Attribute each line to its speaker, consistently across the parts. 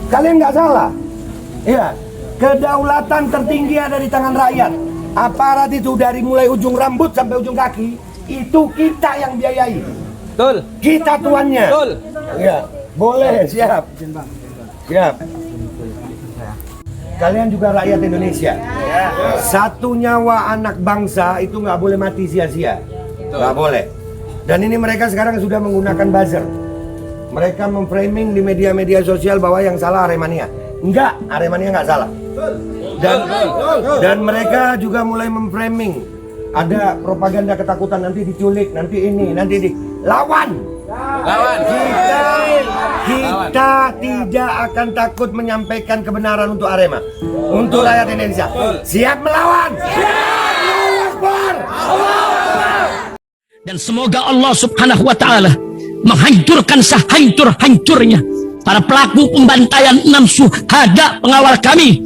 Speaker 1: Kalian nggak salah. Ya, kedaulatan tertinggi ada di tangan rakyat. Aparat itu dari mulai ujung rambut sampai ujung kaki itu kita yang biayai.
Speaker 2: Betul.
Speaker 1: Kita tuannya.
Speaker 2: Betul.
Speaker 1: Ya, boleh, siap. Siap. Kalian juga rakyat Indonesia. Satu nyawa anak bangsa itu nggak boleh mati sia-sia. Nggak boleh. Dan ini mereka sekarang sudah menggunakan buzzer. Mereka memframing di media-media sosial bahwa yang salah Aremania. Enggak, Aremania nggak salah. Dan mereka juga mulai memframing. Ada propaganda ketakutan, nanti diculik, nanti ini, nanti di lawan. Kita tidak akan takut menyampaikan kebenaran untuk Arema, untuk rakyat Indonesia. Siap melawan.
Speaker 3: Dan semoga Allah Subhanahu wa Ta'ala menghancurkan sehancur-hancurnya para pelaku pembantaian 6 syuhada pengawal kami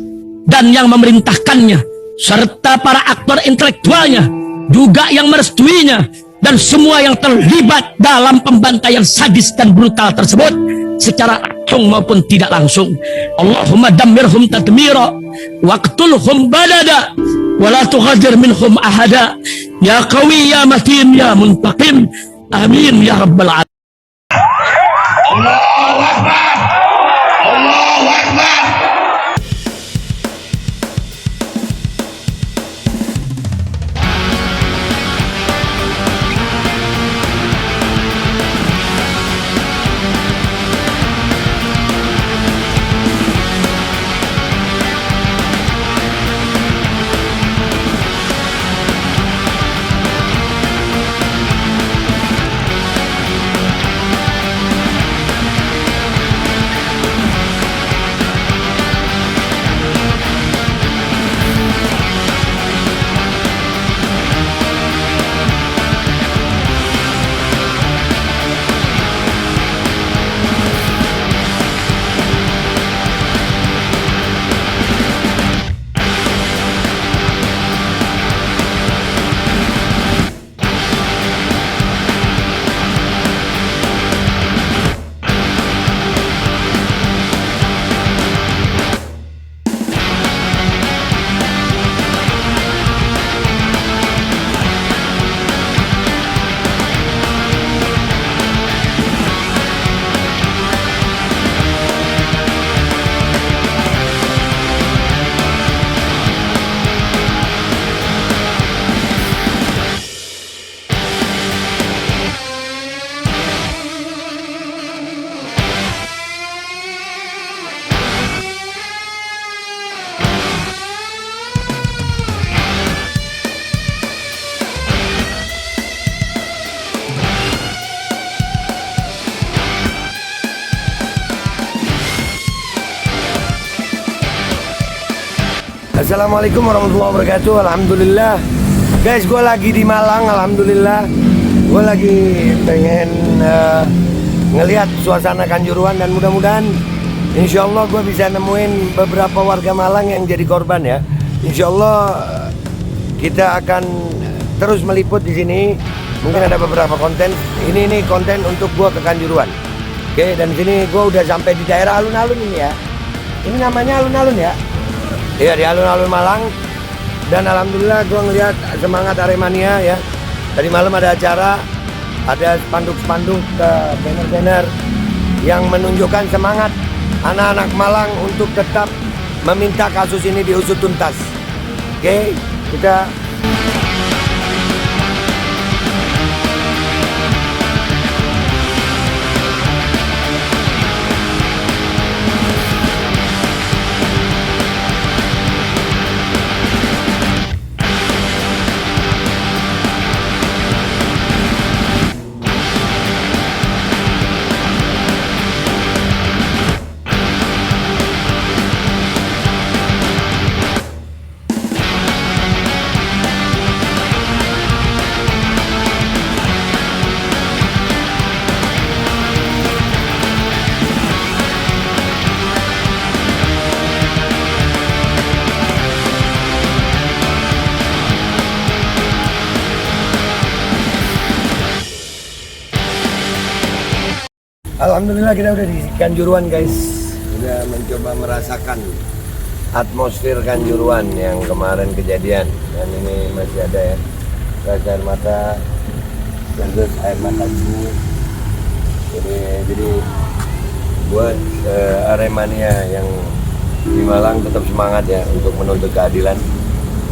Speaker 3: dan yang memerintahkannya, serta para aktor intelektualnya juga yang merestuinya, dan semua yang terlibat dalam pembantaian sadis dan brutal tersebut secara langsung maupun tidak langsung. Allahumma dammirhum tadmira waqtulhum balada wala tughadir minhum ahada ya qawi ya matin ya muntaqim amin ya rabbal alamin.
Speaker 1: Allahu Akbar. Allahu Akbar. Assalamualaikum warahmatullahi wabarakatuh. Alhamdulillah guys, gue lagi di Malang. Alhamdulillah gue lagi pengen ngelihat suasana Kanjuruhan, dan mudah-mudahan insya Allah gue bisa nemuin beberapa warga Malang yang jadi korban ya. Insya Allah kita akan terus meliput di sini. Mungkin ada beberapa konten. Ini konten untuk gue ke Kanjuruhan. Oke, dan sini gue udah sampai di daerah alun-alun ini ya. Ini namanya alun-alun ya. Iya, di alun-alun Malang. Dan alhamdulillah gue ngeliat semangat Aremania ya. Tadi malam ada acara, ada spanduk-spanduk, banner-banner yang menunjukkan semangat anak-anak Malang untuk tetap meminta kasus ini diusut tuntas. Oke, kita Alhamdulillah kita udah di Kanjuruhan guys. sudah mencoba merasakan atmosfer Kanjuruhan yang kemarin kejadian, dan ini masih ada ya gas air mata dan terus air mata bu. Jadi buat Aremania yang di Malang tetap semangat ya untuk menuntut keadilan.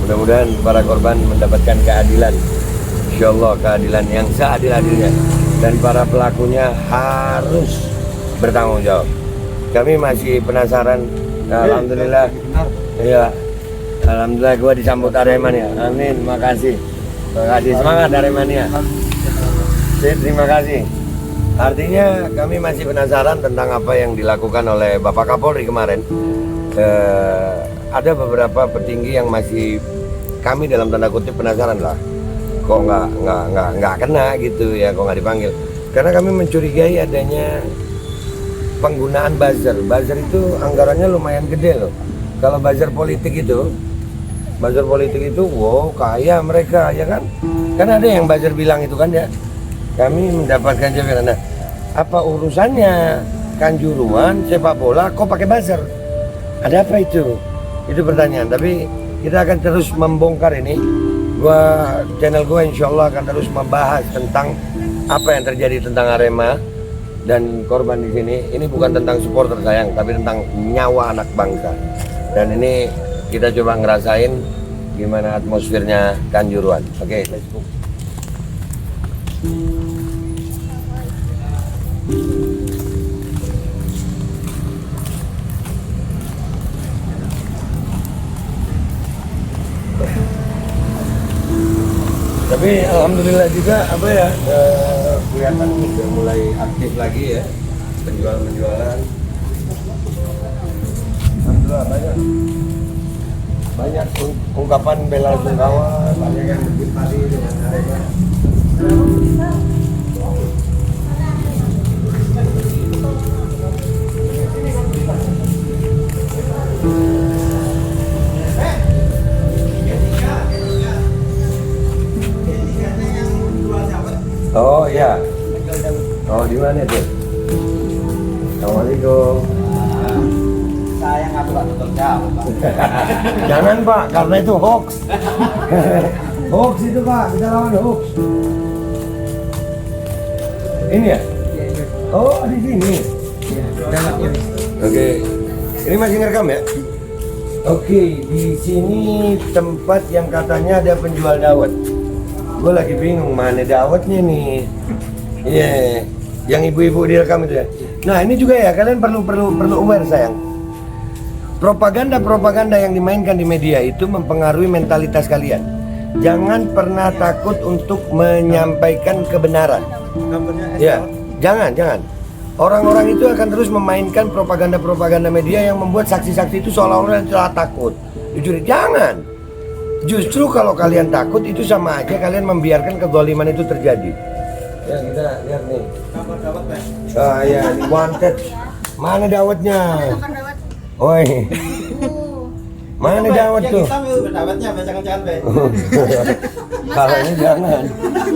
Speaker 1: Mudah-mudahan para korban mendapatkan keadilan, insya Allah keadilan yang seadil-adilnya, dan para pelakunya harus bertanggung jawab. Kami masih penasaran. Alhamdulillah, iya, alhamdulillah gua disambut Aremania. Amin, makasih. Semangat Aremania. Terima kasih. Artinya kami masih penasaran tentang apa yang dilakukan oleh Bapak Kapolri kemarin. Ada beberapa petinggi yang masih kami dalam tanda kutip penasaran lah. Kok nggak kena gitu ya, kok nggak dipanggil? Karena kami mencurigai adanya penggunaan buzzer. Buzzer itu anggarannya lumayan gede loh. Kalau buzzer politik itu, wow kaya mereka ya kan? Kan ada yang buzzer bilang itu kan ya. Kami mendapatkan jawaban. Nah, apa urusannya Kanjuruhan sepak bola kok pakai buzzer? Ada apa itu? Itu pertanyaan. Tapi kita akan terus membongkar ini. Channel gua insya Allah akan terus membahas tentang apa yang terjadi tentang Arema dan korban di sini. Ini bukan tentang supporter sayang, tapi tentang nyawa anak bangsa. Dan ini kita coba ngerasain gimana atmosfernya Kanjuruhan. Oke, let's go. Tapi alhamdulillah juga apa ya, kelihatan sudah mulai aktif lagi ya penjualan. Alhamdulillah banyak ungkapan bela sungkawa, banyak yang bersimpati dengan Arema. Oh iya. Oh di mana tuh? Assalamualaikum.
Speaker 2: Saya nggak buka tutup jawab, Pak.
Speaker 1: Jangan Pak, karena itu hoax. Hoax itu Pak, kita lawan hoax. Ini ya? Oh di sini. Oke. Ini masih ngerekam ya? Oke, di sini tempat yang katanya ada penjual dawet. Gue lagi bingung mana dawetnya nih. Iya, yang ibu-ibu direkam itu ya. Nah ini juga ya, kalian perlu aware sayang. Propaganda yang dimainkan di media itu mempengaruhi mentalitas kalian. Jangan pernah takut untuk menyampaikan kebenaran. Ya, jangan. Orang-orang itu akan terus memainkan propaganda media yang membuat saksi-saksi itu seolah-olah telah takut. Jujur, jangan. Justru kalau kalian takut itu sama aja kalian membiarkan kezaliman itu terjadi. Ya kita lihat nih. Ya ini wanted. Mana dawetnya? Oi. Mana dawet tuh?
Speaker 2: Dawetnya jangan be.
Speaker 1: Kalau ini jangan.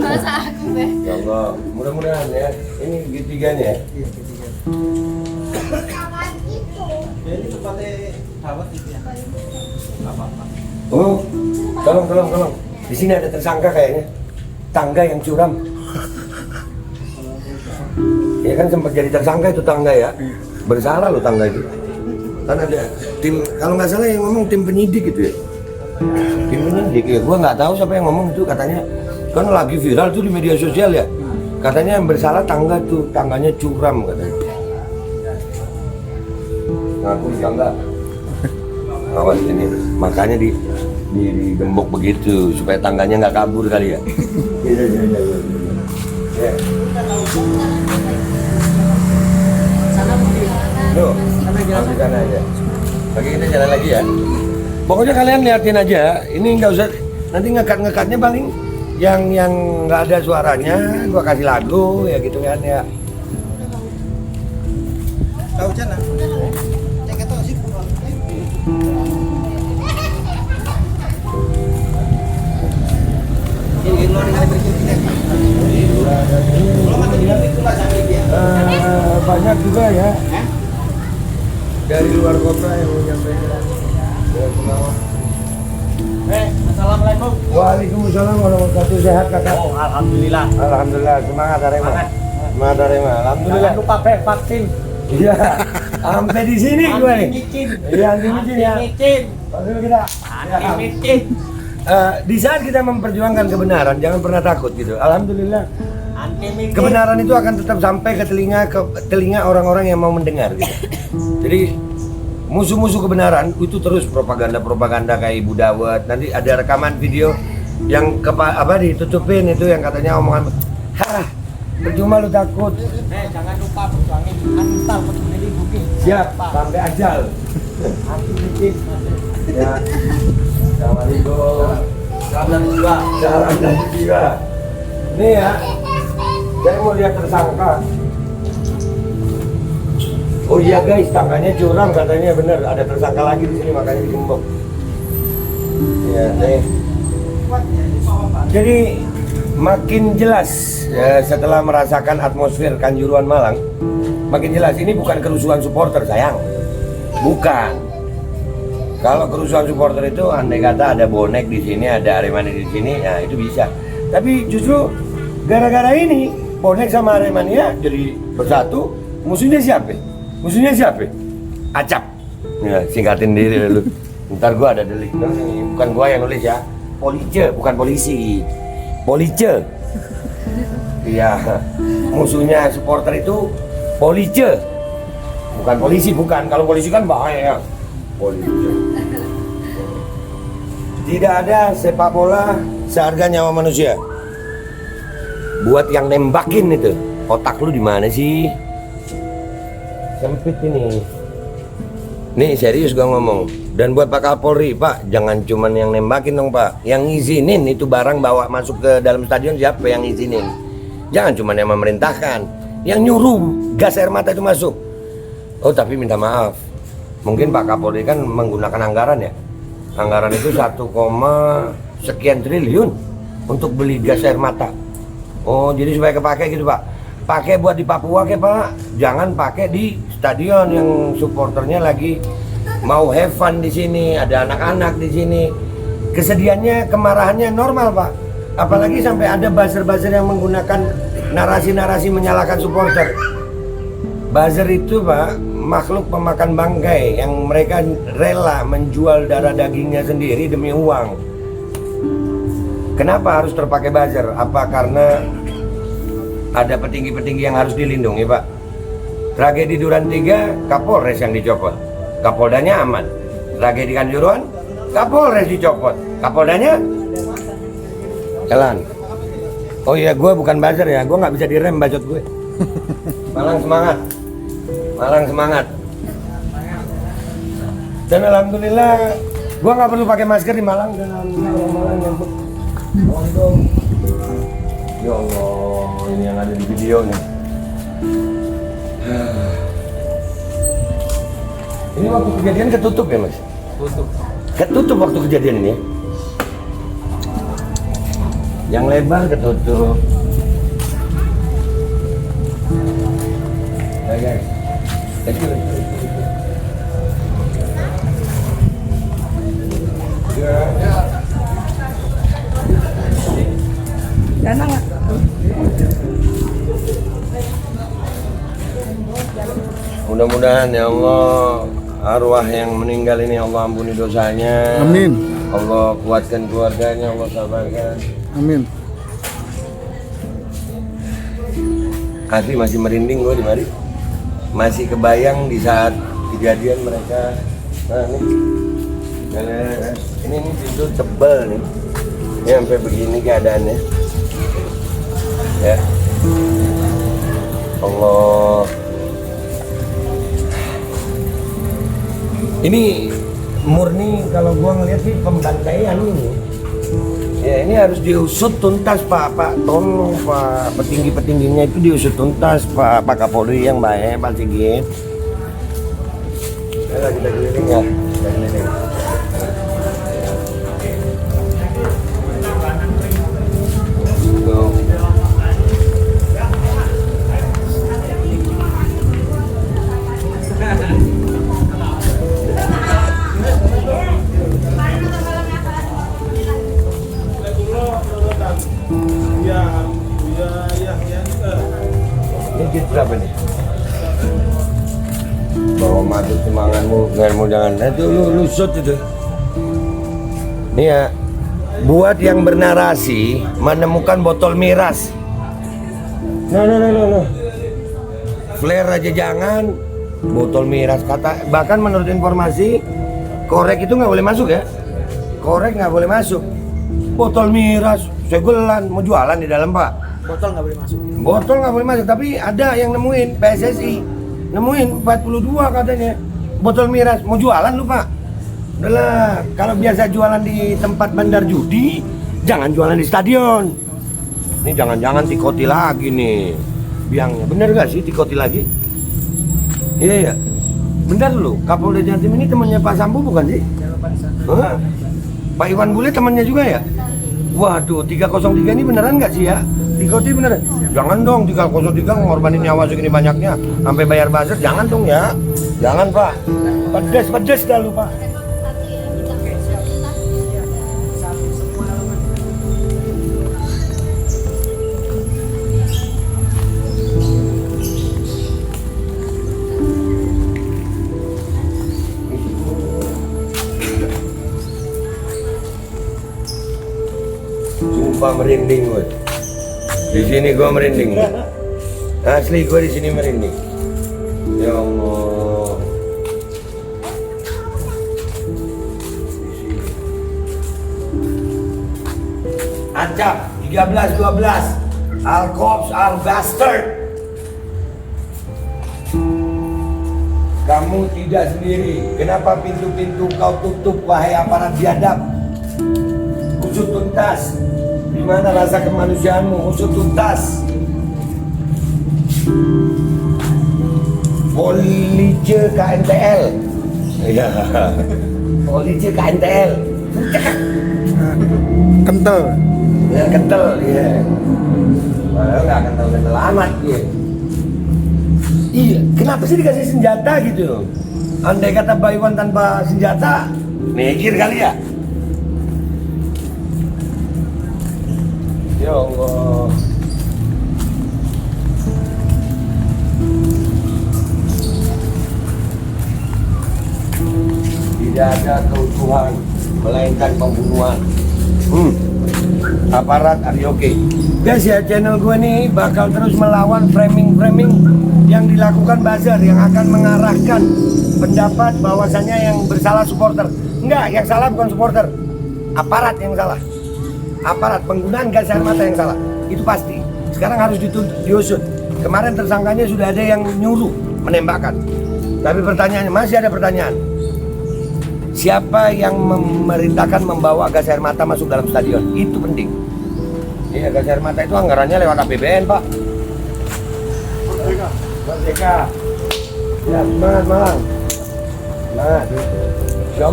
Speaker 4: Masa aku be.
Speaker 1: Ya Allah, mudah-mudahan ya. Ini gitiganya ya.
Speaker 2: Iya, ketiga. Ini tempatnya dawet itu ya. Apa-apa.
Speaker 1: Oh, tolong. Di sini ada tersangka kayaknya. Tangga yang curam. Ya kan sempat jadi tersangka itu tangga ya. Bersalah loh tangga itu. Kan ada tim, kalau nggak salah yang ngomong tim penyidik gitu ya. Tim penyidik ya. Gua nggak tahu siapa yang ngomong itu, katanya kan lagi viral tuh di media sosial ya. Katanya yang bersalah tangga tuh, tangganya curam katanya. Ngaku di tangga. Awas ini, makanya digembok begitu supaya tangganya nggak kabur kali ya. Ya. Loh, di sana aja. Bagi kita jalan lagi ya. Pokoknya kalian liatin aja. Ini nggak usah, nanti ngekatnya paling yang nggak ada suaranya. Gua kasih lagu ya gitu kan ya.
Speaker 2: Tahu channel. Cek itu sih. Ini luar kali berikutnya. Belum ada itu lah sampai dia.
Speaker 1: Banyak juga ya. dari luar kota yang menyampaikan selamat.
Speaker 2: Assalamualaikum.
Speaker 1: Waalaikumsalam warahmatullahi wabarakatuh. Sehat kakak?
Speaker 2: Oh, alhamdulillah.
Speaker 1: Alhamdulillah. Semangat Arema. Semangat Arema. Alhamdulillah.
Speaker 2: Jangan lupa vaksin.
Speaker 1: Iya. Sampai di sini gue nih.
Speaker 2: Anti-micin.
Speaker 1: Iya, anti-micin ya.
Speaker 2: Anti-micin.
Speaker 1: Lalu kita.
Speaker 2: Anti-micin.
Speaker 1: Di saat kita memperjuangkan kebenaran, jangan pernah takut gitu. Alhamdulillah.
Speaker 2: Anti-micin.
Speaker 1: Kebenaran itu akan tetap sampai ke telinga orang-orang yang mau mendengar gitu. Jadi musuh-musuh kebenaran itu terus propaganda kayak Ibu Dawet. Nanti ada rekaman video yang ditutupin itu yang katanya omongan, percuma lu takut.
Speaker 2: Jangan lupa perjuangin antar peduli lindungi.
Speaker 1: Siap, sampai ajal.
Speaker 2: Anti-micin.
Speaker 1: Ya. Assalamualaikum.
Speaker 2: Salam juga.
Speaker 1: Salam dan juga. Nih ya, saya mau lihat tersangka. Oh iya guys, tangannya curang katanya, bener. Ada tersangka lagi di sini makanya digembok. Ya, nih. Jadi makin jelas ya, setelah merasakan atmosfer Kanjuruhan Malang, makin jelas ini bukan kerusuhan supporter sayang, bukan. Kalau kerusuhan supporter itu andai kata ada bonek di sini, ada Aremania di sini, ya itu bisa. Tapi justru gara-gara ini bonek sama Aremania jadi bersatu, musuhnya siapa? Musuhnya siapa? Acap. Ya, singkatin diri lu. Ntar gua ada delik nih, bukan gua yang nulis ya. Police, bukan polisi. Police. Iya. Musuhnya supporter itu police. Bukan polisi, bukan. Kalau polisi kan bahaya ya. Police. Tidak ada sepak bola seharga nyawa manusia. Buat yang nembakin itu, otak lu di mana sih? Sempit ini. Nih serius gua ngomong. Dan buat Pak Kapolri, Pak, jangan cuman yang nembakin dong Pak. Yang ngizinin itu barang bawa masuk ke dalam stadion siapa yang ngizinin? Jangan cuman yang memerintahkan. Yang nyuruh gas air mata itu masuk. Oh tapi minta maaf. Mungkin Pak Kapolri kan menggunakan anggaran ya. Anggaran itu 1, sekian triliun untuk beli gas air mata. Oh jadi supaya kepake gitu Pak. Pakai buat di Papua ke Pak, jangan pakai di stadion yang supporternya lagi mau have fun di sini, ada anak-anak di sini. Kesedihannya, kemarahannya normal Pak. Apalagi sampai ada buzzer-buzzer yang menggunakan narasi-narasi menyalahkan supporter. Buzzer itu Pak, makhluk pemakan bangkai yang mereka rela menjual darah dagingnya sendiri demi uang. Kenapa harus terpakai buzzer? Apa karena ada petinggi-petinggi yang harus dilindungi Pak? Tragedi Duren 3, Kapolres yang dicopot, Kapoldanya aman. Tragedi Kanjuruhan, Kapolres dicopot, Kapoldanya jalan. Oh iya, gue bukan buzzer ya, gue nggak bisa direm bacot gue. Malang semangat, Malang semangat. Dan alhamdulillah, gue nggak perlu pakai masker di Malang. Dan alhamdulillah Malang nyambut. Ya Allah, ini yang ada di video nih. Ini waktu kejadian ketutup ya Mas?
Speaker 2: Tutup.
Speaker 1: Ketutup waktu kejadian ini ya? Yang lebar ketutup. Ya guys. Itu. Ya.
Speaker 4: Dana nggak?
Speaker 1: Mudah-mudahan ya Allah, arwah yang meninggal ini Allah ampuni dosanya.
Speaker 4: Amin.
Speaker 1: Allah kuatkan keluarganya, Allah sabarkan.
Speaker 4: Amin.
Speaker 1: Asli masih merinding gue di mari. Masih kebayang di saat kejadian mereka. Nah ini pintu tebal nih. Ini sampai begini keadaannya. Ya. Allah. Ini murni kalau gua ngeliat sih pembantaian ini. Ya ini harus diusut tuntas Pak tolong Pak, petinggi-petingginya itu diusut tuntas Pak Kapolri yang baik, Pak Sigit. Kita keliling ya, kita keliling. mati semangatmu, jangan. Nah, itu lu shoot itu. Nih ya, buat yang bernarasi menemukan botol miras. No. Flare aja jangan, botol miras kata. Bahkan menurut informasi, korek itu nggak boleh masuk ya. Korek nggak boleh masuk. Botol miras, segelan mau jualan di dalam pak.
Speaker 2: Botol nggak boleh masuk.
Speaker 1: Botol nggak boleh masuk, tapi ada yang nemuin PSSI, nemuin 42 katanya botol miras mau jualan lu pak. Udahlah, kalau biasa jualan di tempat bandar judi, jangan jualan di stadion. Ini jangan-jangan tikoti lagi nih biangnya. Bener gak sih tikoti lagi? Iya ya. Bentar dulu, Kapolda Jatim ini temannya Pak Sambu bukan sih? Hah? Pak Iwan Bule temannya juga ya? Waduh, 303 ini beneran gak sih ya? Tikoti beneran? Jangan dong 303 ngorbanin nyawa segini banyaknya sampai bayar buzzer, jangan dong ya. Jangan Pak. Pedes dah lu Pak. Sumpah merinding gue. Di sini gue merinding. Asli gue di sini merinding. Ya Allah. Ancap 13-12 Al-Cops Al-Bastard. Kamu tidak sendiri. Kenapa pintu-pintu kau tutup wahai aparat biadab? Usut tuntas. Di mana rasa kemanusiaanmu? Usut tuntas. Polisi KNTL. Iya. Polisi KNTL.
Speaker 2: Kental.
Speaker 1: Ya kental, iya. Padahal nggak kental amat, iya. Iya, kenapa sih dikasih senjata gitu? Andai kata Baywan tanpa senjata, mikir kali ya. Ya Allah. Tidak ada keutuhan, melainkan pembunuhan. Aparat Arioke. Guys ya, channel gue nih bakal terus melawan framing yang dilakukan buzzer yang akan mengarahkan pendapat bahwasannya yang bersalah supporter. Enggak, yang salah bukan supporter. Aparat yang salah. Aparat penggunaan gas air mata yang salah. Itu pasti. Sekarang harus diusut. Kemarin tersangkanya sudah ada yang nyuruh menembakkan. Tapi pertanyaannya, masih ada pertanyaan. Siapa yang memerintahkan membawa gas air mata masuk dalam stadion? Itu penting. Iya, gas air mata itu anggarannya lewat APBN, Pak. Merdeka. Ya, semangat, Malang. Semangat. Insya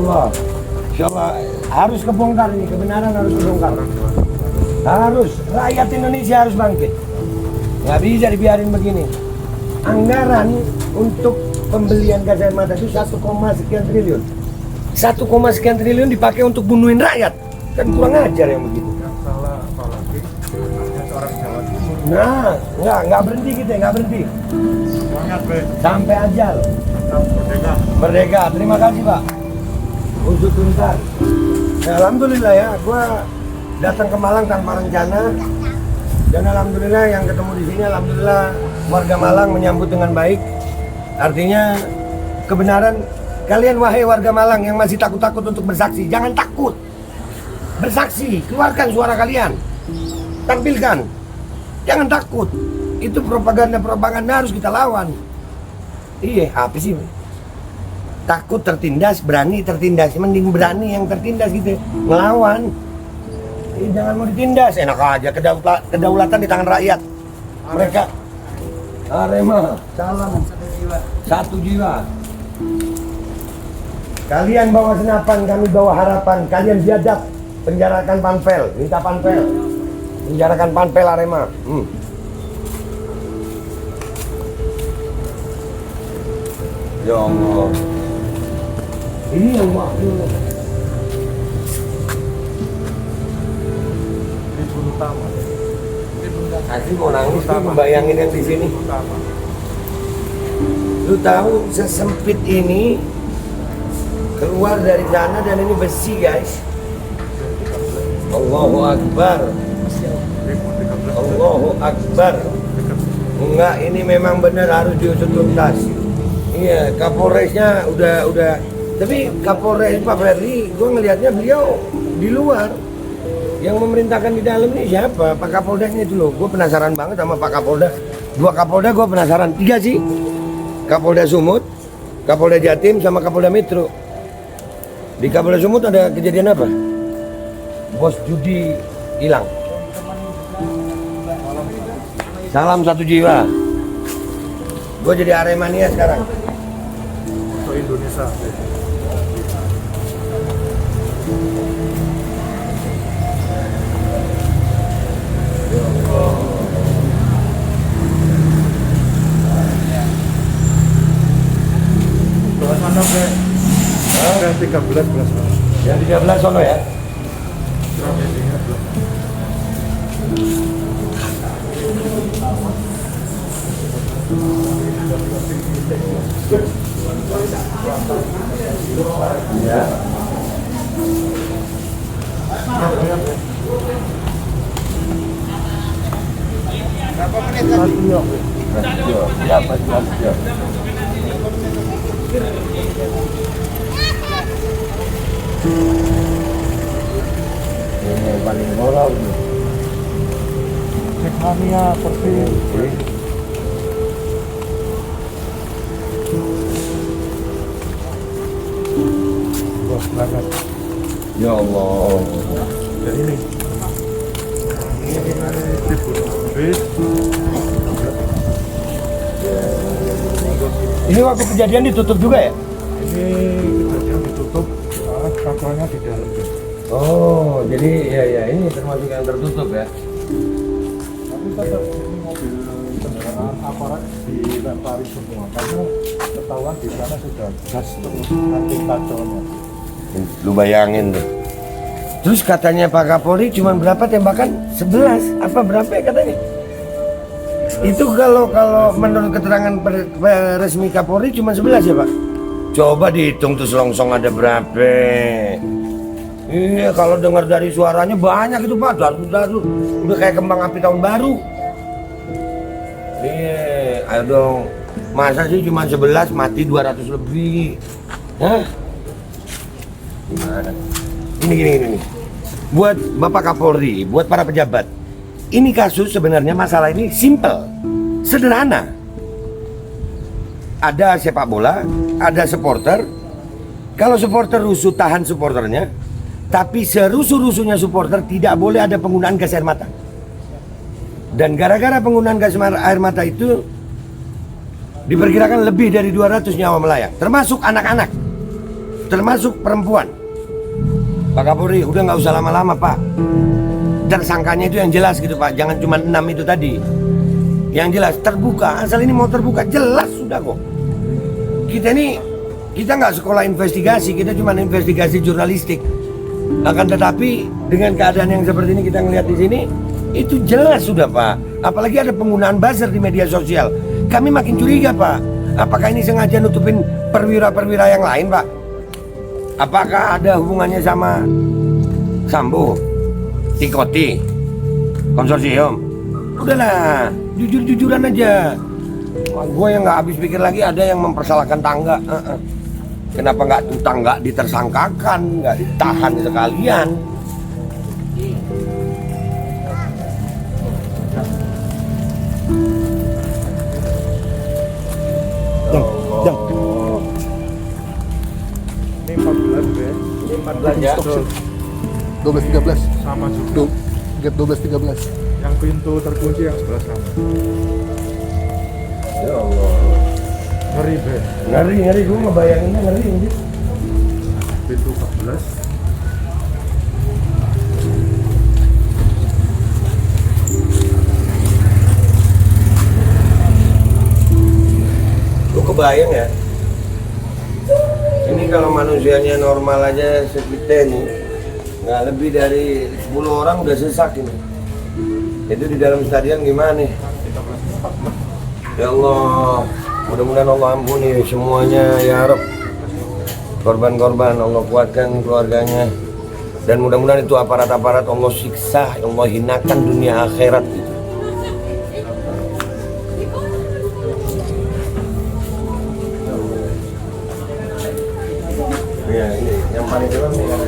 Speaker 1: Allah harus kebongkar ini, kebenaran harus kebongkar. Harus, rakyat Indonesia harus bangkit. Nggak bisa dibiarin begini. Anggaran untuk pembelian gas air mata itu 1, sekian triliun. 1, sekian triliun dipakai untuk bunuhin rakyat. Kan kurang ajar yang begitu.
Speaker 2: Yang salah apalagi orang Jawa Timur.
Speaker 1: Nah, nggak berhenti kita, nggak berhenti.
Speaker 2: Semangat, Be.
Speaker 1: Sampai ajal.
Speaker 2: Merdeka.
Speaker 1: Merdeka, terima kasih Pak. Usut tuntas. Ya, alhamdulillah ya, gua datang ke Malang tanpa rencana. Dan alhamdulillah yang ketemu di sini, alhamdulillah warga Malang menyambut dengan baik. Artinya kebenaran. Kalian wahai warga Malang yang masih takut-takut untuk bersaksi, jangan takut. Bersaksi, keluarkan suara kalian. Tampilkan. Jangan takut. Itu propaganda harus kita lawan. Iya, apa sih? Takut tertindas, berani tertindas. Mending berani yang tertindas gitu. Ngelawan. Jangan mau ditindas, enak aja. Kedaulatan di tangan rakyat. Mereka Arema, salam. Satu jiwa. Kalian bawa senapan, kami bawa harapan. Kalian biadab, penjarakan Panpel, minta Panpel, penjarakan Panpel Arema. Ya Allah, ini yang makhluk.
Speaker 2: Ini bunuh utama.
Speaker 1: Asli mau nangis tuh membayangin yang di sini. Lu tahu sesempit ini keluar dari sana dan ini besi guys. Allahu Akbar. Allahu Akbar. Enggak, ini memang benar harus diusut tuntas. Iya, Kapolresnya udah. Tapi Kapolres Pak Ferry, gue ngelihatnya beliau di luar. Yang memerintahkan di dalam ini siapa? Pak Kapoldanya itu loh. Gue penasaran banget sama Pak Kapolda. 2 Kapolda gue penasaran. 3 sih. Kapolda Sumut, Kapolda Jatim, sama Kapolda Metro. Di Kapolda Sumut ada kejadian apa? Bos judi hilang. Salam satu jiwa. Gue jadi Aremania sekarang.
Speaker 2: Untuk Indonesia. Belas mana bre? Yang 13 belas mana?
Speaker 1: Yang 13 sono ya. Ya.
Speaker 2: Berapa menit tadi?
Speaker 1: Siap. Ini yang paling moral nih.
Speaker 2: Cekmania Persib. Bos banget.
Speaker 1: Ya Allah.
Speaker 2: Dan ini.
Speaker 1: Ini waktu kejadian ditutup juga ya?
Speaker 2: Ini kejadian ditutup, kantornya di dalam.
Speaker 1: Oh, jadi ya ini termasuk yang tertutup ya?
Speaker 2: Tapi tetap ini mobil kendaraan aparat dilempari semua karena ketahuan di sana sudah gas terus nanti kacaunya.
Speaker 1: Lu bayangin tuh. Terus katanya Pak Kapolri cuma berapa tembakan? 11 apa berapa ya katanya? Itu kalau menurut keterangan resmi Kapolri cuma 11 ya Pak? Coba dihitung tuh selongsong ada berapa? Iya, kalau dengar dari suaranya banyak itu Pak, darut-darut. Udah kayak kembang api tahun baru. Iya, ayo dong. Masa sih cuma 11 mati 200 lebih? Hah? Gimana? Gini. Buat Bapak Kapolri, buat para pejabat. Ini kasus sebenarnya masalah ini simple, sederhana. Ada sepak bola, ada supporter. Kalau supporter rusuh, tahan supporternya. Tapi serusuh-rusuhnya supporter tidak boleh ada penggunaan gas air mata. Dan gara-gara penggunaan gas air mata itu diperkirakan lebih dari 200 nyawa melayang, termasuk anak-anak, termasuk perempuan. Pak Kapolri, udah nggak usah lama-lama Pak. Tersangkanya itu yang jelas gitu Pak, jangan cuma 6 itu tadi. Yang jelas terbuka, asal ini mau terbuka jelas sudah kok. Kita nggak sekolah investigasi, kita cuma investigasi jurnalistik. Akan tetapi dengan keadaan yang seperti ini kita ngelihat di sini, itu jelas sudah Pak. Apalagi ada penggunaan buzzer di media sosial. Kami makin curiga Pak. Apakah ini sengaja nutupin perwira-perwira yang lain Pak? Apakah ada hubungannya sama Sambo, Tikoti, konsorsium? Udahlah, jujur-jujuran aja. Gue yang nggak habis pikir lagi ada yang mempersalahkan tangga. Kenapa nggak ditersangkakan, nggak ditahan sekalian?
Speaker 2: Jang. Ini 14 ya.
Speaker 1: Ini 14 ya.
Speaker 5: 12-13
Speaker 2: Sama juga.
Speaker 5: Gap 12-13
Speaker 2: Yang pintu terkunci yang sebelah sana.
Speaker 1: Ya Allah.
Speaker 2: Ngeri be.
Speaker 1: Ngeri, gue ngebayanginnya ngeri ini.
Speaker 2: Pintu 14.
Speaker 1: Lu kebayang ya? Ini kalau manusianya normal aja sekitar nih, nggak lebih dari 10 orang udah sesak ini. Itu di dalam stadion gimana nih? Ya Allah. Mudah-mudahan Allah ampuni semuanya ya Rob. Korban-korban Allah kuatkan keluarganya. Dan mudah-mudahan itu aparat-aparat Allah siksa, Allah hinakan dunia akhirat gitu. Ya ini yang paling dalam nih kan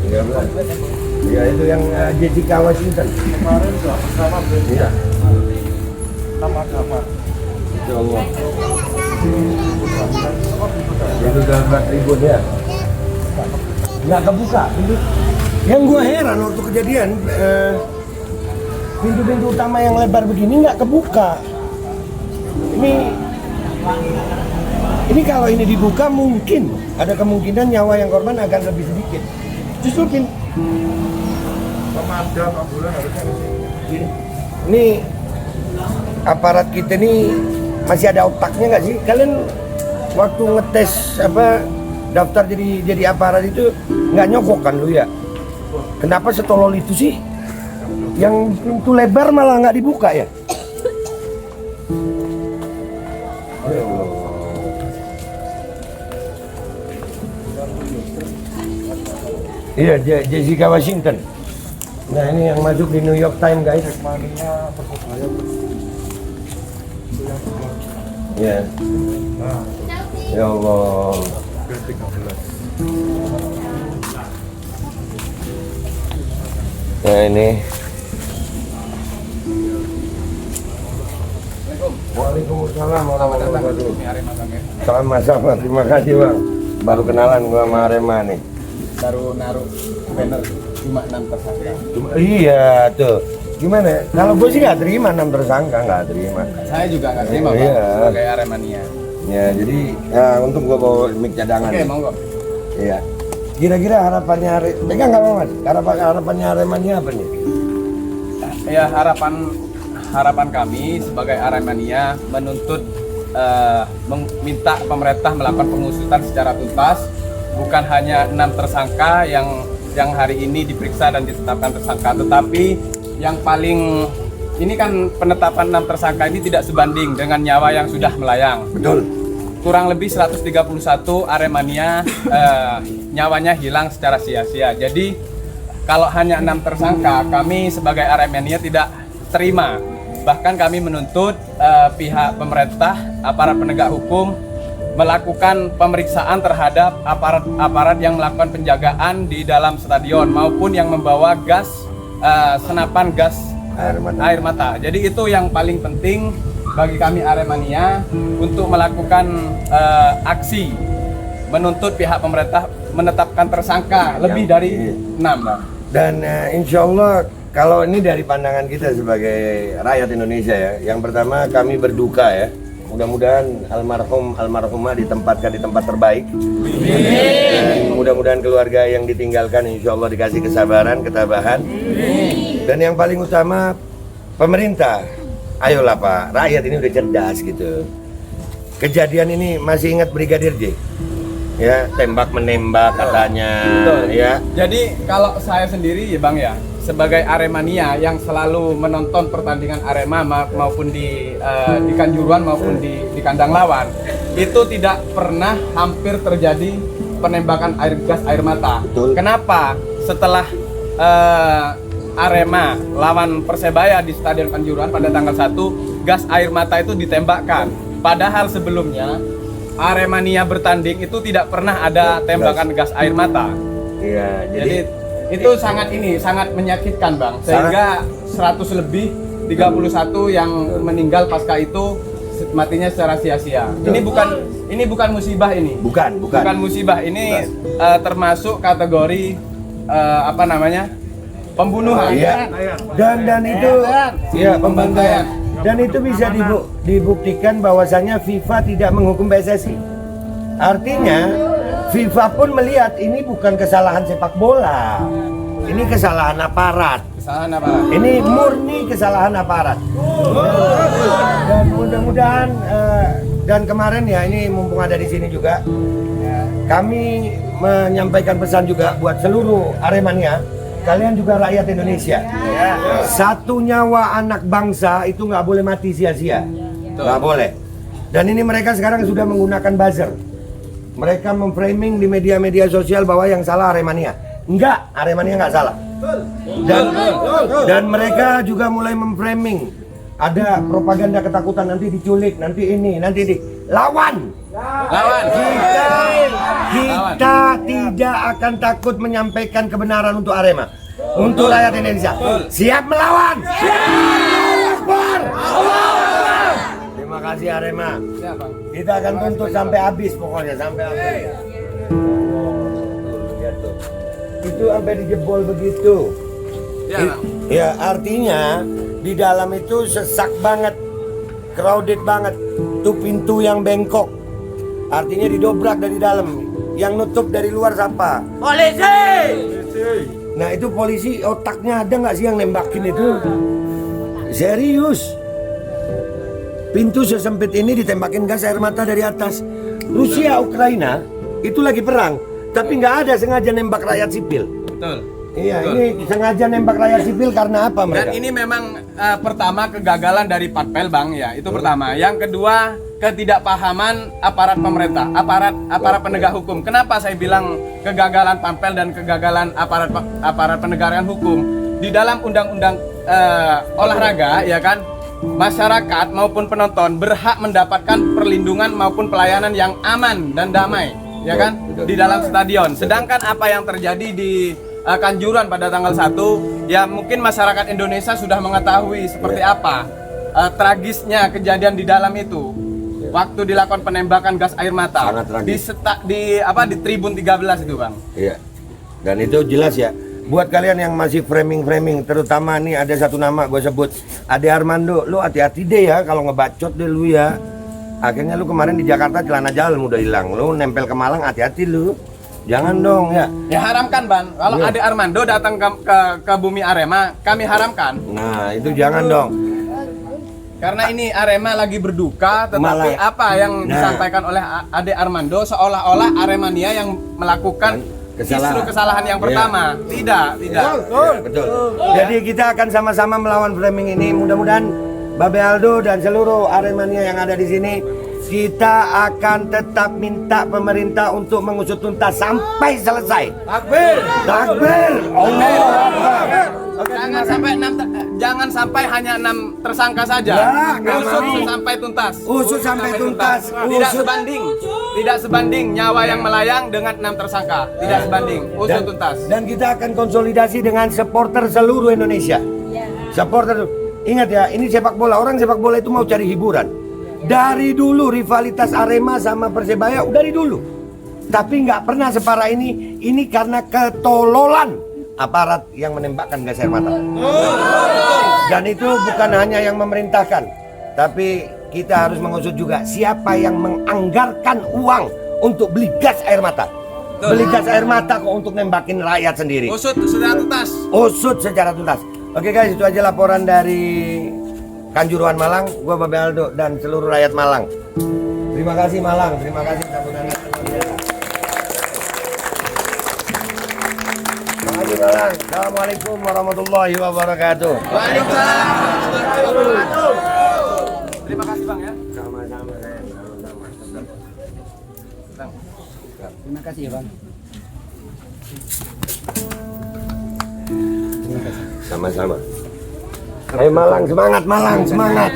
Speaker 1: 13. Ya itu yang Jessica Washington.
Speaker 2: Kemarin sudah bersama
Speaker 1: Iya.
Speaker 2: sama-sama.
Speaker 1: Ya Allah. Itu udah 4.000 ya. Nggak kebuka pintu. Yang gua heran waktu kejadian pintu-pintu utama yang lebar begini nggak kebuka. Ini kalau ini dibuka mungkin ada kemungkinan nyawa yang korban akan lebih sedikit. Justru
Speaker 2: Pemadam ambulan harusnya di sini.
Speaker 1: ini aparat kita nih masih ada otaknya nggak sih? Kalian waktu ngetes daftar jadi aparat itu nggak nyogok kan lu ya? Kenapa setolol itu sih? Yang pintu lebar malah nggak dibuka ya? Iya, Jessica Washington. Nah ini yang masuk di New York Times guys.
Speaker 2: Maninya Persebaya.
Speaker 1: Ya.
Speaker 2: Nah,
Speaker 1: Ya Allah.
Speaker 2: ke-13.
Speaker 1: Nah ini. Waalaikumsalam warahmatullahi wabarakatuh. Sama-sama, terima kasih bang. Baru kenalan gua sama Arema nih.
Speaker 6: Baru naruh banner cuma 6 tersangka.
Speaker 1: Iya tuh. Gimana? Kalau gue sih nggak terima 6 tersangka, nggak terima.
Speaker 6: Saya juga nggak terima Pak,
Speaker 1: Iya.
Speaker 6: sebagai Aremania.
Speaker 1: Ya jadi ya untuk gua bawa mic cadangan.
Speaker 6: Oke, monggo.
Speaker 1: Iya. Kira-kira harapannya pegang nggak mas? Harapannya Aremania apa nih?
Speaker 6: Ya harapan kami sebagai Aremania menuntut meminta pemerintah melakukan pengusutan secara tuntas, bukan hanya 6 tersangka yang hari ini diperiksa dan ditetapkan tersangka, tetapi yang paling ini kan penetapan 6 tersangka ini tidak sebanding dengan nyawa yang sudah melayang.
Speaker 1: Betul.
Speaker 6: Kurang lebih 131 Aremania nyawanya hilang secara sia-sia. Jadi kalau hanya 6 tersangka, kami sebagai Aremania tidak terima. Bahkan kami menuntut pihak pemerintah, aparat penegak hukum melakukan pemeriksaan terhadap aparat yang melakukan penjagaan di dalam stadion maupun yang membawa gas senapan gas air mata. Jadi itu yang paling penting bagi kami Aremania untuk melakukan aksi menuntut pihak pemerintah menetapkan tersangka lebih dari 6, Bang.
Speaker 1: Dan insya Allah kalau ini dari pandangan kita sebagai rakyat Indonesia ya, yang pertama kami berduka ya. Mudah-mudahan almarhumah ditempatkan di tempat terbaik. Dan mudah-mudahan keluarga yang ditinggalkan insya Allah dikasih kesabaran, ketabahan. Dan yang paling utama pemerintah, ayolah Pak, rakyat ini udah cerdas gitu. Kejadian ini masih ingat Brigadir J? Ya, tembak menembak katanya.
Speaker 6: Betul.
Speaker 1: Ya.
Speaker 6: Jadi kalau saya sendiri ya Bang ya, sebagai Aremania yang selalu menonton pertandingan Arema maupun di Kanjuruhan maupun di kandang lawan, itu tidak pernah hampir terjadi penembakan gas air mata.
Speaker 1: Betul.
Speaker 6: Kenapa? Setelah Arema lawan Persebaya di Stadion Kanjuruhan pada tanggal 1, gas air mata itu ditembakkan. Padahal sebelumnya Aremania bertanding itu tidak pernah ada tembakan gas air mata.
Speaker 1: Iya,
Speaker 6: Jadi itu sangat menyakitkan Bang. Sehingga 100 lebih 31 yang meninggal pasca itu matinya secara sia-sia. Ini bukan musibah ini.
Speaker 1: Bukan.
Speaker 6: Bukan musibah. Ini termasuk kategori pembunuhan.
Speaker 1: Iya. Dan itu ya pembantaian. Dan itu bisa dibuktikan bahwasanya FIFA tidak menghukum PSSI. Artinya FIFA pun melihat ini bukan kesalahan sepak bola. Ini kesalahan aparat.
Speaker 6: Kesalahan apa?
Speaker 1: Ini murni kesalahan aparat. Dan mudah-mudahan dan kemarin ya ini mumpung ada di sini juga kami menyampaikan pesan juga buat seluruh Aremania. Kalian juga rakyat Indonesia. Satu nyawa anak bangsa itu nggak boleh mati sia-sia. Nggak boleh. Dan ini mereka sekarang sudah menggunakan buzzer. Mereka memframing di media-media sosial bahwa yang salah Aremania. Enggak, Aremania nggak salah. Dan mereka juga mulai memframing. Ada propaganda ketakutan, nanti diculik, nanti ini, nanti di lawan. Kita tidak akan takut menyampaikan kebenaran untuk Arema, untuk rakyat Indonesia. Siap melawan. Terima kasih Arema. Kita akan tuntut sampai habis, pokoknya sampai habis. Itu sampai dijebol begitu. Ya, artinya di dalam itu sesak banget, crowded banget. Tuh pintu yang bengkok, artinya didobrak dari dalam. Yang nutup dari luar siapa? Polisi. Nah itu polisi otaknya ada nggak sih yang nembakin itu? Serius. Pintu sesempit ini ditembakin gas air mata dari atas. Rusia Ukraina itu lagi perang, tapi nggak ada sengaja nembak rakyat sipil.
Speaker 6: Betul.
Speaker 1: Iya, ini sengaja nembak rakyat sipil karena apa mereka?
Speaker 6: Dan ini memang pertama kegagalan dari Patpel, Bang, ya. Itu pertama. Yang kedua, ketidakpahaman aparat pemerintah, aparat penegak hukum. Kenapa saya bilang kegagalan Patpel dan kegagalan aparat penegakan hukum? Di dalam undang-undang olahraga, ya kan, masyarakat maupun penonton berhak mendapatkan perlindungan maupun pelayanan yang aman dan damai, ya kan, di dalam stadion. Sedangkan apa yang terjadi di Kanjuruhan pada tanggal 1, ya mungkin masyarakat Indonesia sudah mengetahui seperti apa tragisnya kejadian di dalam itu. Waktu dilakukan penembakan gas air mata di Tribun 13 itu, Bang.
Speaker 1: Iya. Dan itu jelas ya. Buat kalian yang masih framing, terutama nih ada satu nama gue sebut, Ade Armando. Lu hati-hati deh ya kalau ngebacot deh lu ya. Akhirnya lu kemarin di Jakarta celana jalan udah hilang. Lu nempel ke Malang, hati-hati lu. Jangan dong ya.
Speaker 6: Ya haramkan, Ban. Kalau Ade Armando datang ke bumi Arema, kami haramkan.
Speaker 1: Nah, itu jangan dong.
Speaker 6: Karena ini Arema lagi berduka, tetapi apa yang disampaikan oleh Ade Armando seolah-olah Aremania yang melakukan justru kesalahan yang pertama. Tidak.
Speaker 1: Ya, betul. Jadi kita akan sama-sama melawan framing ini. Mudah-mudahan Babe Aldo dan seluruh Aremania yang ada di sini, kita akan tetap minta pemerintah untuk mengusut tuntas sampai selesai. Takbir. Allah Akbar.
Speaker 6: Jangan sampai hanya 6 tersangka saja. Usut sampai tuntas.
Speaker 1: Usut sampai tuntas.
Speaker 6: Tidak sebanding nyawa yang melayang dengan 6 tersangka. Tidak sebanding. Usut tuntas.
Speaker 1: Dan kita akan konsolidasi dengan supporter seluruh Indonesia. Supporter, ingat ya, ini sepak bola. Orang sepak bola itu mau cari hiburan. Dari dulu rivalitas Arema sama Persebaya dari dulu. Tapi nggak pernah separah ini. Ini karena ketololan aparat yang menembakkan gas air mata. Dan itu bukan hanya yang memerintahkan, tapi kita harus mengusut juga siapa yang menganggarkan uang untuk beli gas air mata. Beli gas air mata kok untuk nembakin rakyat sendiri.
Speaker 6: Usut secara tuntas.
Speaker 1: Usut secara tuntas. Oke guys, itu aja laporan dari Kanjuruhan Malang, gua Babe Aldo dan seluruh rakyat Malang. Terima kasih Malang, terima kasih sambutannya. Terima kasih Malang. Assalamualaikum warahmatullahi wabarakatuh.
Speaker 6: Waalaikumsalam. Terima kasih, Bang, ya.
Speaker 1: Sama-sama.
Speaker 3: Terima kasih ya, Bang.
Speaker 1: Sama-sama. Ayo Malang, semangat Malang, semangat.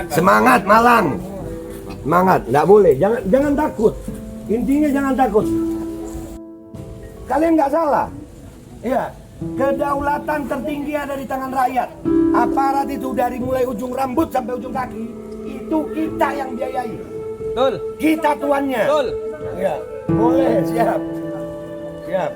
Speaker 1: Semangat Malang. Semangat, nggak boleh, jangan takut. Intinya jangan takut. Kalian nggak salah. Iya, kedaulatan tertinggi ada di tangan rakyat. Aparat itu dari mulai ujung rambut sampai ujung kaki, itu kita yang biayai.
Speaker 6: Betul.
Speaker 1: Kita tuannya.
Speaker 6: Betul.
Speaker 1: Iya, boleh, siap. Siap.